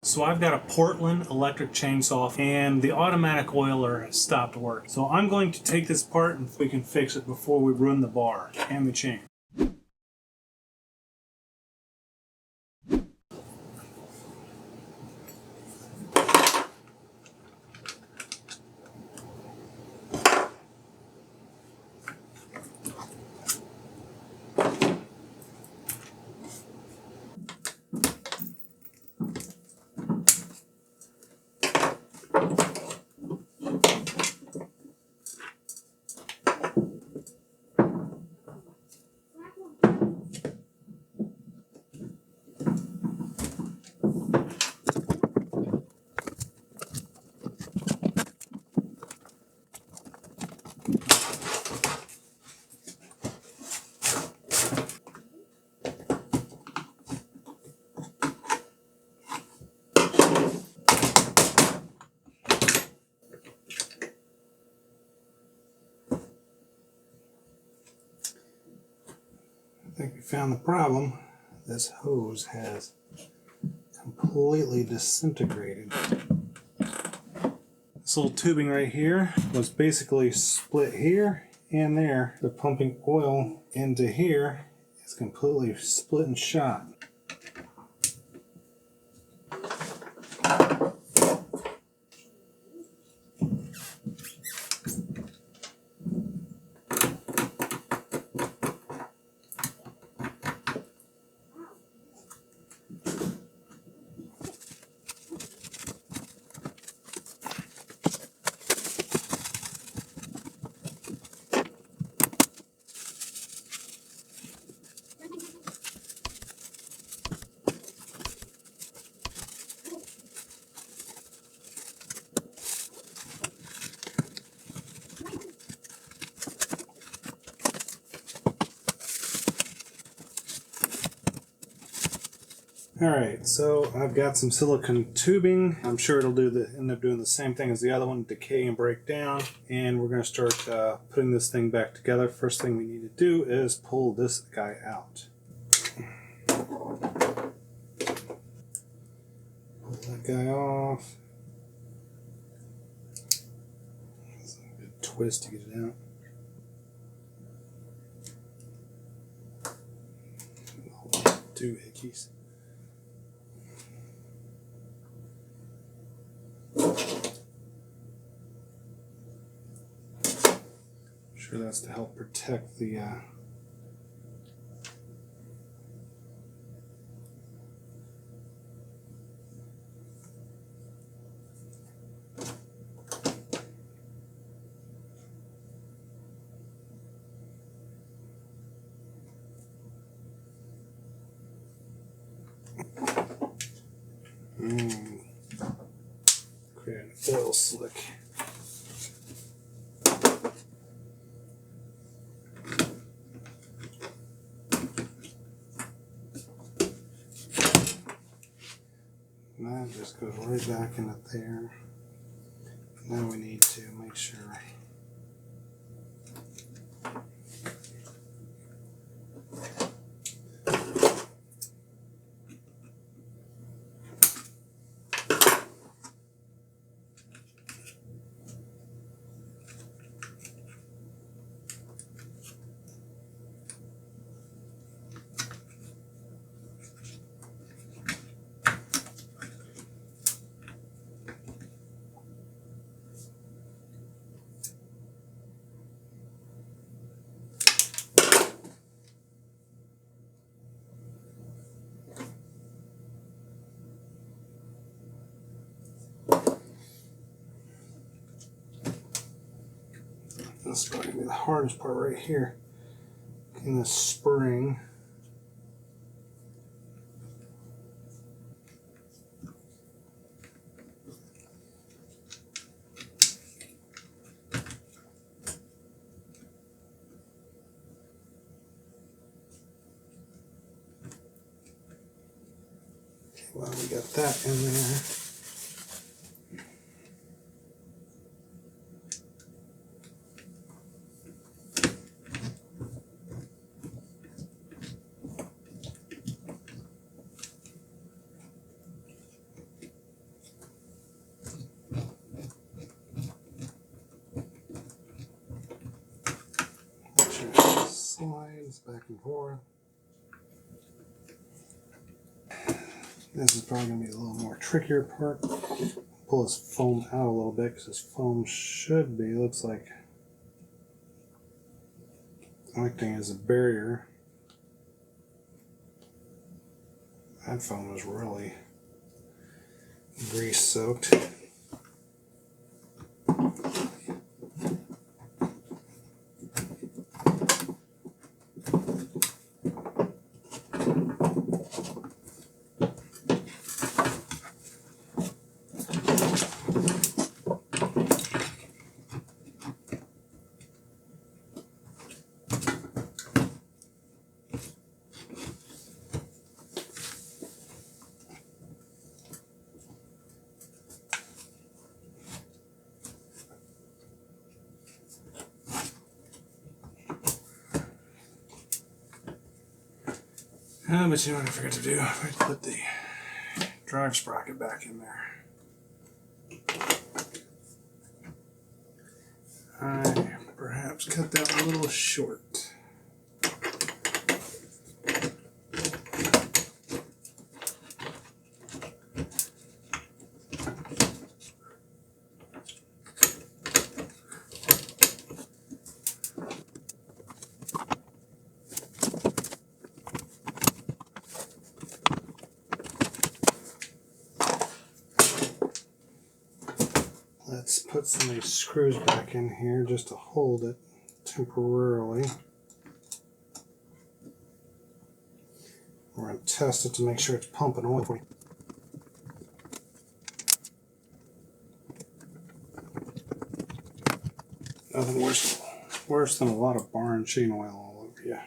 So I've got a Portland electric chainsaw and the automatic oiler has stopped working. So I'm going to take this apart and we can fix it before we ruin the bar and the chain. I think we found the problem. This hose has completely disintegrated. This little tubing right here was basically split here and there. The pumping oil into here is completely split and shot. Alright, so I've got some silicone tubing. I'm sure it'll end up doing the same thing as the other one, decay and break down. And we're going to start putting this thing back together. First thing we need to do is pull this guy out. Pull that guy off. It's a good twist to get it out. Two hickeys. Sure, that's to help protect the create an oil slick. That just goes right back into there. Now we need to make sure this is going to be the hardest part right here. Getting the spring. Okay, well, we got that in there. slides back and forth. This is probably going to be a little more trickier part. Pull this foam out a little bit because this foam should be, looks like, acting as a barrier. That foam was really grease soaked. But you know what I forgot to do? I put the drive sprocket back in there. I perhaps cut that a little short. Let's put some of these screws back in here just to hold it temporarily. We're going to test it to make sure it's pumping oil for you. Nothing worse than a lot of bar and chain oil all over you.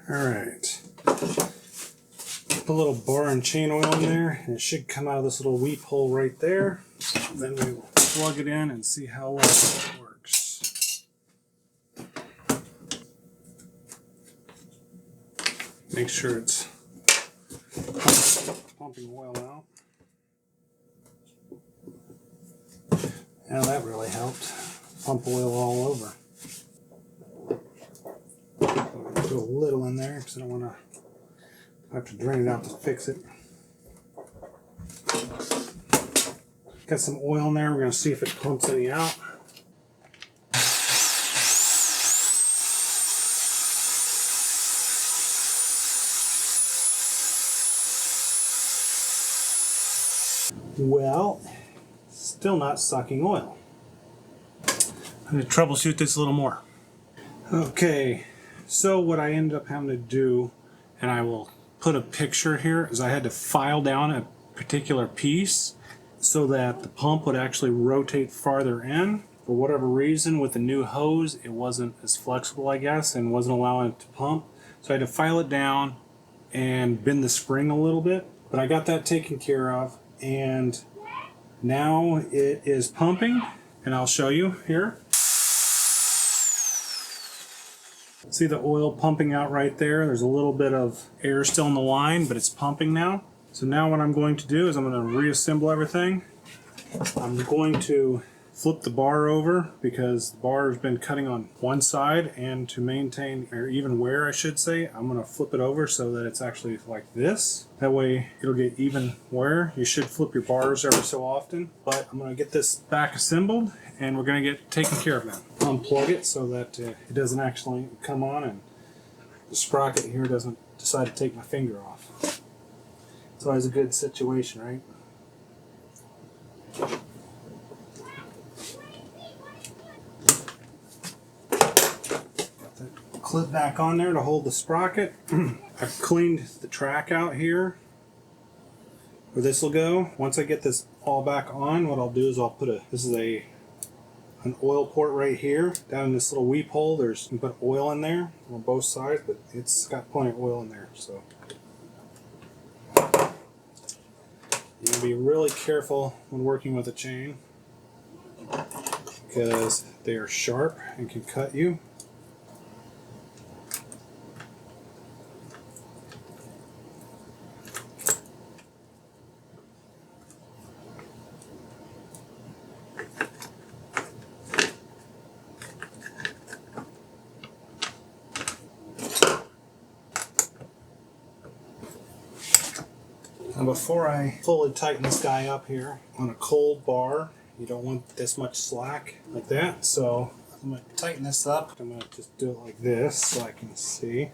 Alright, put a little bar and chain oil in there, and it should come out of this little weep hole right there. Then we will plug it in and see how well it works. Make sure it's pumping oil out. Now that really helped. Pump oil all over. Put a little in there because I don't want to have to drain it out to fix it. Got some oil in there. We're going to see if it pumps any out. Well, still not sucking oil. I'm going to troubleshoot this a little more. Okay, so what I ended up having to do, and I will put a picture here, is I had to file down a particular piece so that the pump would actually rotate farther in. For whatever reason, with the new hose, it wasn't as flexible, I guess, and wasn't allowing it to pump. So I had to file it down and bend the spring a little bit. But I got that taken care of, and now it is pumping, and I'll show you here. See the oil pumping out right there? There's a little bit of air still in the line, but it's pumping now. So now what I'm going to do is I'm going to reassemble everything. I'm going to flip the bar over because the bar has been cutting on one side, and to maintain, or even wear I should say, I'm going to flip it over so that it's actually like this. That way it'll get even wear. You should flip your bars every so often, but I'm going to get this back assembled and we're going to get taken care of now. Unplug it so that it doesn't actually come on and the sprocket here doesn't decide to take my finger off. It's always a good situation, right? Clip back on there to hold the sprocket. I've cleaned the track out here where this will go. Once I get this all back on, what I'll do is I'll put this is an oil port right here. Down in this little weep hole, you can put oil in there on both sides, but it's got plenty of oil in there. So you gotta be really careful when working with a chain, because they are sharp and can cut you. Now before I fully tighten this guy up here on a cold bar, you don't want this much slack like that, so I'm going to tighten this up. I'm going to just do it like this so I can see.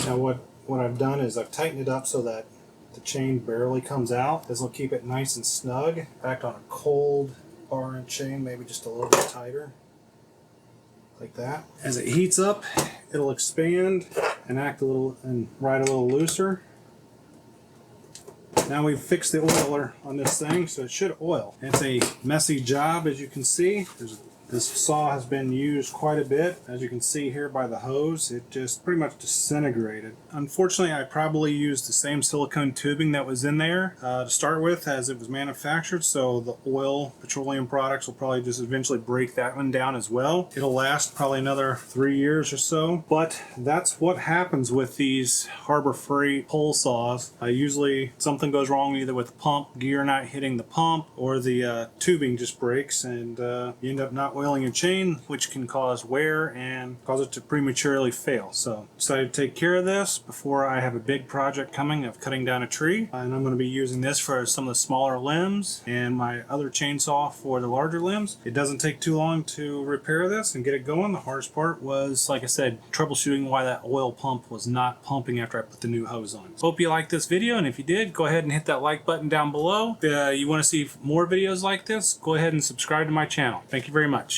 Now what I've done is I've tightened it up so that the chain barely comes out. This will keep it nice and snug. In fact, on a cold bar and chain, maybe just a little bit tighter, like that. As it heats up, it'll expand and act a little and ride a little looser. Now we've fixed the oiler on this thing, so it should oil. It's a messy job, as you can see. This saw has been used quite a bit. As you can see here by the hose, it just pretty much disintegrated. Unfortunately, I probably used the same silicone tubing that was in there to start with as it was manufactured, so the oil, petroleum products will probably just eventually break that one down as well. It'll last probably another 3 years or so, but that's what happens with these Harbor Freight pole saws. Usually something goes wrong either with the pump, gear not hitting the pump, or the tubing just breaks, and you end up not oiling your chain, which can cause wear and cause it to prematurely fail. So decided to take care of this before I have a big project coming of cutting down a tree, and I'm going to be using this for some of the smaller limbs and my other chainsaw for the larger limbs. It doesn't take too long to repair this and get it going. The hardest part was, like I said, troubleshooting why that oil pump was not pumping after I put the new hose on. Hope you liked this video, and if you did, go ahead and hit that like button down below. If you want to see more videos like this, go ahead and subscribe to my channel. Thank you very much.